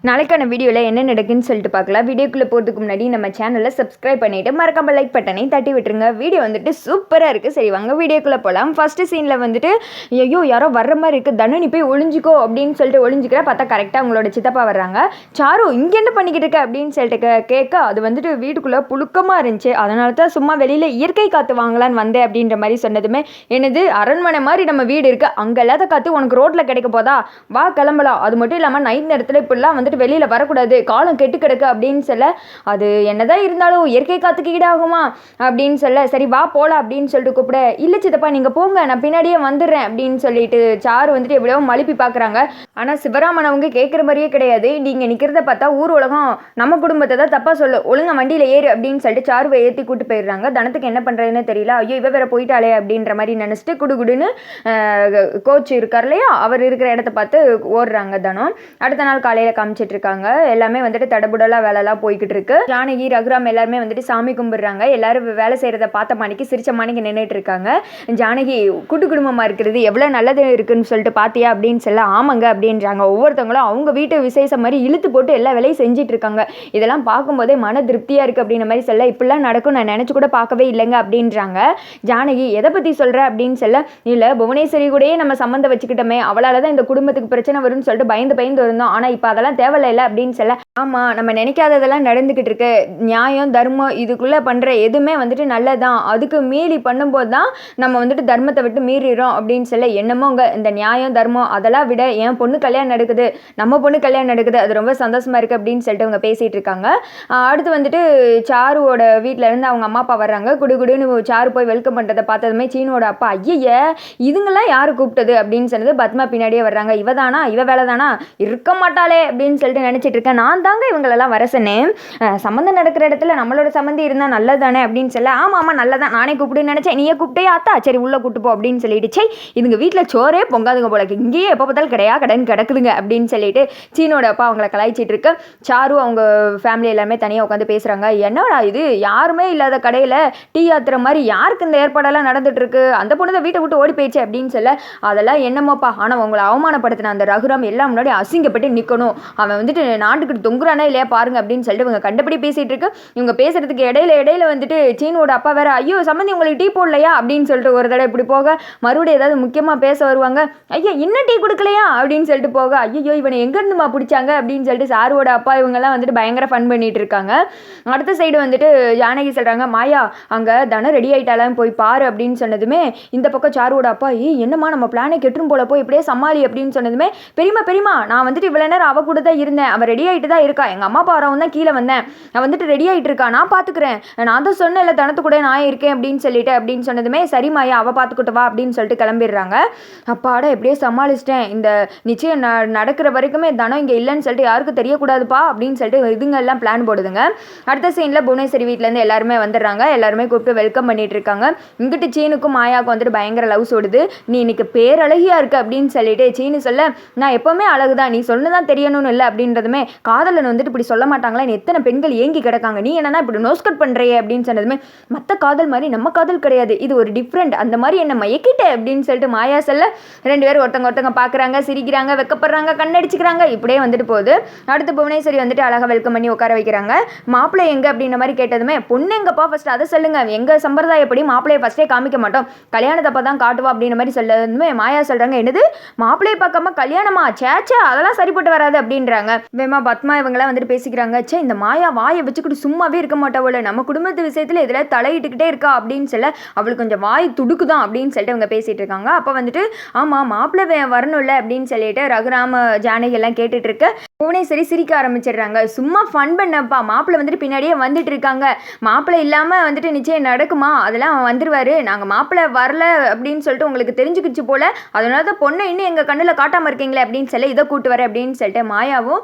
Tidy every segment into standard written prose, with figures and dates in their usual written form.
நாளைக்கான வீடியோவில் என்ன நடக்குன்னு சொல்லிட்டு பார்க்கலாம். வீடியோக்குள்ளே போகிறதுக்கு முன்னாடி நம்ம சேனலை சப்ஸ்கிரைப் பண்ணிவிட்டு மறக்காம லைக் பட்டனை தட்டி விட்டுருங்க. வீடியோ வந்துட்டு சூப்பராக இருக்குது. சரி வாங்க வீடியோக்குள்ளே போகலாம். ஃபஸ்ட்டு சீனில் வந்துட்டு ஐயோ யாரோ வர்ற மாதிரி இருக்குது, தனு போய் ஒளிஞ்சிக்கோ அப்படின்னு சொல்லிட்டு ஒளிஞ்சிக்கிற பார்த்தா கரெக்டாக அவங்களோட சித்தப்பா வர்றாங்க. சாரு இங்கே என்ன பண்ணிக்கிட்டு இருக்க அப்படின்னு சொல்லிட்டு கேட்க அது வந்துட்டு வீட்டுக்குள்ளே புழுக்கமாக இருந்துச்சு, அதனால தான் சும்மா வெளியில் இயற்கை காற்று வாங்கலான்னு வந்தேன் அப்படின்ற மாதிரி சொன்னதுமே என்னது அரண்மனை மாதிரி நம்ம வீடு இருக்குது, அங்கே இல்லாத காற்று உனக்கு ரோட்டில் கிடைக்க போதா, வா கிளம்பலாம். அது மட்டும் இல்லாமல் நைட் நேரத்தில் இப்படிலாம் வந்துட்டு வெளியில் வரக்கூடாது, காலம் கெட்டு கிடக்கு அப்படின்னு சொல்ல அது என்னதான் இருந்தாலும் இயற்கை காத்துக்கு ஈடாகுமா அப்படின்னு சொல்ல சரி வா போகலாம் அப்படின்னு சொல்லிட்டு கூப்பிட இல்லை சித்தப்பா நீங்கள் போங்க நான் பின்னாடியே வந்துடுறேன் அப்படின்னு சொல்லிட்டு சாரு வந்துட்டு எப்படியோ மழுப்பி பார்க்குறாங்க. ஆனால் சிவராமன் அவங்க கேட்குற மாதிரியே கிடையாது. நீங்கள் நிற்கிறத பார்த்தா ஊர் உலகம் நம்ம குடும்பத்தை தான் தப்பாக சொல்லு, ஒழுங்கா வண்டியில் ஏறு அப்படின்னு சொல்லிட்டு சாருவை ஏற்றி கூட்டு போயிடுறாங்க. தனத்துக்கு என்ன பண்ணுறதுன்னு தெரியல, ஐயோ இவ வேற போயிட்டாளே அப்படின்ற மாதிரி நினச்சிட்டு குடுகுடுன்னு கோச் இருக்கார் இல்லையா, அவர் இருக்கிற இடத்த பார்த்து ஓடுறாங்க தனம். அடுத்த நாள் காலையில் காமிச்சிட்டு இருக்காங்க. எல்லாமே வந்துட்டு தடபுடலாக வேலைலாம் போய்கிட்டு இருக்கு. ஜானகி ரகுராம் எல்லாருமே வந்துட்டு சாமி கும்பிடுறாங்க. எல்லாரும் வேலை செய்கிறத பார்த்த மாணிக்கு சிரிச்ச மாணிக்கு நின்றுட்டு இருக்காங்க. ஜானகி கூட்டு குடும்பமாக இருக்கிறது எவ்வளோ நல்லது இருக்குன்னு சொல்லிட்டு பார்த்தியா அப்படின்னு சொல்ல ஆமாங்க அப்படின்றாங்க. ஒவ்வொருத்தவங்களும் அவங்க வீட்டு விசேஷம் மாதிரி இழுத்து போட்டு எல்லா வேலையும் செஞ்சுட்டு இருக்காங்க. இதெல்லாம் பார்க்கும்போதே மன திருப்தியாக இருக்குது அப்படின்ற மாதிரி சொல்ல இப்படிலாம் நடக்கும் நான் நினச்சி கூட பார்க்கவே இல்லைங்க அப்படின்றாங்க. ஜானகி எதை பற்றி சொல்கிற அப்படின்னு சொல்ல இல்லை புவனேஸ்வரி கூடயே நம்ம சம்மந்தம் வச்சுக்கிட்டோமே, அவளால் தான் இந்த குடும்பத்துக்கு பிரச்சனை வரும்னு சொல்லிட்டு பயந்து இருந்தோம், ஆனால் இப்போ அதெல்லாம் தேவையில்லை அப்படின்னு சொல்ல ஆமாம் நம்ம நினைக்காததெல்லாம் நடந்துக்கிட்டு இருக்கு, நியாயம் தர்மம் இதுக்குள்ளே பண்ணுற எதுவுமே வந்துட்டு நல்லதான், அதுக்கு மீறி பண்ணும்போது தான் நம்ம வந்துட்டு தர்மத்தை விட்டு மீறிடுறோம் அப்படின்னு சொல்ல என்னமோங்க இந்த நியாயம் தர்மம் அதெல்லாம் விட என் பொண்ணு கல்யாணம் நடக்குது, நம்ம பொண்ணு கல்யாணம் நடக்குது, அது ரொம்ப சந்தோஷமாக இருக்குது அப்படின்னு சொல்லிட்டு அவங்க பேசிகிட்டு இருக்காங்க. அடுத்து வந்துட்டு சாருவோட வீட்டில் இருந்து அவங்க அம்மா அப்பா வர்றாங்க. குடுகுடுன்னு சாரு போய் வெல்கம் பண்ணுறதை பார்த்ததுமே சீனோட அப்பா ஐய இதுங்கெல்லாம் யார் கூப்பிட்டது அப்படின்னு சொன்னது பத்மா பின்னாடியே வர்றாங்க. இவ தானா இவ வேலை தானா இருக்க மாட்டாளே அப்படின்னு சொல்லிட்டு நினச்சிட்டு இருக்கேன், நான் தாங்க இவங்களெல்லாம் வர சொன்னேன், சம்மந்தம் நடக்கிற இடத்துல நம்மளோட சம்மந்தி இருந்தால் நல்லதானே அப்படின்னு சொல்ல ஆமாம் நல்லதான் நானே கூப்பிடுன்னு நினச்சேன், நீயே கூப்பிட்டே ஆத்தா சரி உள்ளே கூப்பிட்டு போ அப்படின்னு சொல்லிட்டு சே இதுங்க வீட்டில் சோறே பொங்காதுங்க போல இங்கேயே எப்போ பார்த்தாலும் கடன் கிடக்குதுங்க அப்படின்னு சொல்லிட்டு சீனோட அப்பா அவங்கள கலாய்ச்சிட்டு இருக்கு. சாரு அவங்க ஃபேமிலி எல்லாமே தனியாக உட்காந்து பேசுகிறாங்க. என்னடா இது யாருமே இல்லாத கடையில் டீ ஆத்துற மாதிரி யாருக்கு இந்த ஏற்பாடெல்லாம் நடந்துட்டு இருக்கு, அந்த பொண்ணு தான் வீட்டை விட்டு ஓடி போயிடுச்சு அப்படின்னு சொல்ல அதெல்லாம் என்னமோப்பா, ஆனால் உங்களை அவமானப்படுத்தின அந்த ரகுராம் எல்லாம் முன்னாடி அசிங்கப்பட்டு நிற்கணும், அவன் வந்துட்டு நாட்டுக்கிட்டு தொங்குறானே இல்லையா பாருங்க அப்படின்னு சொல்லிட்டு இவங்க கண்டபடி பேசிட்டு இருக்கு. இவங்க பேசுறதுக்கு இடையில வந்துட்டு சீனோட அப்பா வேற ஐயோ சம்மந்தி உங்களுக்கு டீ போடலையா அப்படின்னு சொல்லிட்டு ஒரு தடவை இப்படி போக மறுபடியும் ஏதாவது முக்கியமாக பேச வருவாங்க. ஐயா இன்னும் டீ கொடுக்கலையா அப்படின்னு சொல்லிட்டு போக ஐயோ இவனை எங்கேருந்துமா பிடிச்சாங்க அப்படின்னு சொல்லிட்டு சாருவோட அப்பா இவங்கெல்லாம் வந்துட்டு பயங்கர ஃபன் பண்ணிட்டு இருக்காங்க. அடுத்த சைடு வந்துட்டு ஜானகி சொல்கிறாங்க மாயா அங்கே தனம் ரெடி ஆகிட்டாலாம் போய் பாரு அப்படின்னு சொன்னதுமே இந்த பக்கம் சாருவோட அப்பா என்னம்மா நம்ம பிளானை கெட்டுரும் போல போய் இப்படியே சமாளி அப்படின்னு சொன்னதுமே பெரியமா நான் வந்துட்டு இவ்வளோ நேரம் அவ கூட தான் இருந்தேன், அவன் ரெடி ஆகிட்டு தான் இருக்கா, எங்கள் அம்மா அப்பா வரவும் தான் கீழே வந்தேன், நான் வந்துட்டு ரெடி ஆகிட்டு இருக்கா நான் பார்த்துக்கிறேன், நான் தான் சொன்னேன் இல்லை தனத்து கூட நான் இருக்கேன் அப்படின்னு சொன்னதுமே சரி மாயா அவள் பார்த்துக்கிட்டு வா அப்படின்னு சொல்லிட்டு கிளம்பிடுறாங்க. அப்பாடா எப்படியே சமாளிச்சிட்டேன், இந்த நிச்சயம் நடக்கிற வரைக்குமே தனம் இங்கே இல்லைன்னு சொல்லிட்டு யாருக்கும் தெரியக்கூடாதுப்பா அப்படின்னு சொல்லிட்டு இதுங்க எல்லாம் பிளான் போடுதுங்க. அடுத்த சீனில் புவனேஸ்வரி வீட்டிலேருந்து எல்லாருமே வந்துடுறாங்க. எல்லாருமே கூப்பிட்டு வெல்கம் பண்ணிட்டு இருக்காங்க. இங்கிட்டு சீனுக்கும் மாயாவுக்கும் வந்துட்டு பயங்கர லவ் ஓடுது. நீ இன்னைக்கு பேரழகியா இருக்கு அப்படின்னு சொல்லிட்டு சீனு சொல்ல நான் எப்பவுமே அழகுதான் நீ சொன்னதான் தெரியணும்னு இல்லை அப்படின்றதுமே காதலன் வந்துட்டு இப்படி சொல்ல மாட்டாங்களா, எத்தனை பெண்கள் ஏங்கி கிடக்காங்க, நீ என்னன்னா இப்படி நோஸ்கட் பண்றையே அப்படின்னு சொன்னதுமே மற்ற காதல் மாதிரி நம்ம காதல் கிடையாது, இது ஒரு டிஃப்ரெண்ட், அந்த மாதிரி என்ன மயக்கிட்ட அப்படின்னு சொல்லிட்டு மாயா சொல்ல ரெண்டு பேரும் ஒருத்தங்க பார்க்குறாங்க, சிரிக்கிறாங்க, வெக்கப்படுறாங்க, கண்ணடிச்சுக்கிறாங்க, இப்படியே வந்துட்டு போகுது. அடுத்து புவனேஸ்வரி வந்துட்டு அழகாக வெல்கம் பண்ணி உட்கார வைக்கிறாங்க. மாப்பிள்ளை எங்க அப்படின்ற மாதிரி கேட்டதுமே பொண்ணு எங்கப்பா ஃபர்ஸ்ட் அதை சொல்லுங்க, எங்க சம்பிரதாயப்படி மாப்பிள்ளையை ஃபர்ஸ்டே காமிக்க மாட்டோம், கல்யாணத்தப்ப தான் காட்டுவா அப்படின்ற மாதிரி சொல்லதுமே மாயா சொல்றாங்க என்னது மாப்பிள்ளையை பார்க்காம கல்யாணமா சேச்சா அதெல்லாம் சரிப்பட்டு வராது அப்படின்றாங்க. வேமா பத்மா இவங்களாம் வந்துட்டு பேசிக்கிறாங்க. சே இந்த மாயா வாயை வச்சுக்கிட்டு சும்மாவே இருக்க மாட்டாவோல, நம்ம குடும்பத்து விஷயத்துல இதில் தலையிட்டுக்கிட்டே இருக்கா அப்படின்னு சொல்ல அவளுக்கு கொஞ்சம் வாய் துடுக்குதான் அப்படின்னு சொல்லிட்டு அவங்க பேசிட்டு இருக்காங்க. அப்போ வந்துட்டு ஆமாம் மாப்பிள்ளை வரணும்ல அப்படின்னு சொல்லிட்டு ரகுராம ஜானகி எல்லாம் கேட்டுட்டு இருக்க புவனேஸ்வரி சிரிக்க ஆரம்பிச்சிடுறாங்க. சும்மா ஃபன் பண்ணப்பா, மாப்பிள்ளை வந்துட்டு பின்னாடியே வந்துட்டு இருக்காங்க, மாப்பிள்ளை இல்லாமல் வந்துட்டு நிச்சயம் நடக்குமா, அதெல்லாம் அவன் வந்துடுவார், நாங்கள் மாப்பிள்ளை வரல அப்படின்னு சொல்லிட்டு உங்களுக்கு தெரிஞ்சுக்கிச்சு போல, அதனால தான் பொண்ணை இன்னும் எங்கள் கண்ணில் காட்டாமல் இருக்கீங்களே அப்படின்னு சொல்லி இதை கூட்டு வர அப்படின்னு சொல்லிட்டு மாயாவும்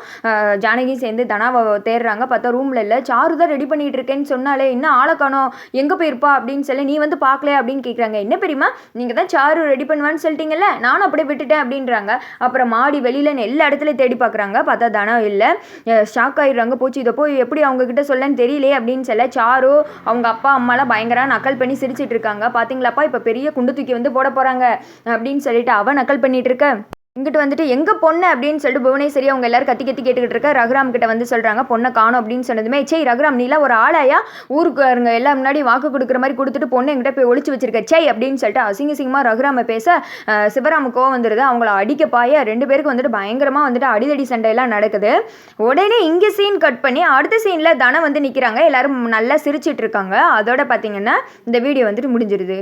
ஜானகியும் சேர்ந்து தனாவை தேடுறாங்க. பார்த்தா ரூமில் இல்லை, சாரு தான் ரெடி பண்ணிட்டு இருக்கேன்னு சொன்னாலே இன்னும் ஆளை காணோம், எங்கே போயிருப்பா அப்படின்னு சொல்லி நீ வந்து பார்க்கல அப்படின்னு கேட்குறாங்க. என்ன பெரியமா நீங்கள் தான் சாரு ரெடி பண்ணுவான்னு சொல்லிட்டீங்கல்ல, நானும் அப்படியே விட்டுட்டேன் அப்படின்றாங்க. அப்புறம் மாடி வெளியிலன்னு எல்லா இடத்துலையும் தேடி பார்க்குறாங்க. பார்த்தா தனம் இல்லை, ஷாக் ஆகிடுறாங்க. போச்சு இதை போய் எப்படி அவங்கக்கிட்ட சொல்லன்னு தெரியலையே அப்படின்னு சொல்ல சாரு அவங்க அப்பா அம்மாலாம் பயங்கர நக்கல் பண்ணி சிரிச்சிட்டு இருக்காங்க. பார்த்தீங்களாப்பா இப்போ பெரிய குண்டு தூக்கி வந்து போட போகிறாங்க அப்படின்னு சொல்லிட்டு அவன் நக்கல் பண்ணிட்டு இருக்க இங்கிட்டு வந்துட்டு எங்க பொண்ணு அப்படின்னு சொல்லிட்டு புவனேஸ்வரி அவங்க எல்லாரும் கத்தி கத்தி கேட்டுக்கிட்டு இருக்க ரகுராம் கிட்ட வந்து சொல்றாங்க பொண்ணை காணும் அப்படின்னு சொன்னதுமே சே ரகுராம் நீலாம் ஒரு ஆளாயா ஊருக்கு இருங்க எல்லாம் முன்னாடி வாக்கு கொடுக்குற மாதிரி கொடுத்துட்டு பொண்ணு எங்கிட்ட போய் ஒளிச்சு வச்சிருக்க சே அப்படின்னு சொல்லிட்டு அசிங்கமா ரகுராம பேச சிவராம கோவம் வந்துடுது அவங்கள அடிக்க பாய 2 பேருக்கு வந்துட்டு பயங்கரமா வந்துட்டு அடிதடி சண்டையெல்லாம் நடக்குது. உடனே இங்க சீன் கட் பண்ணி அடுத்த சீன்ல தனம் வந்து நிக்கிறாங்க எல்லாரும் நல்லா சிரிச்சிட்டு இருக்காங்க. அதோட பாத்தீங்கன்னா இந்த வீடியோ வந்துட்டு முடிஞ்சிருது.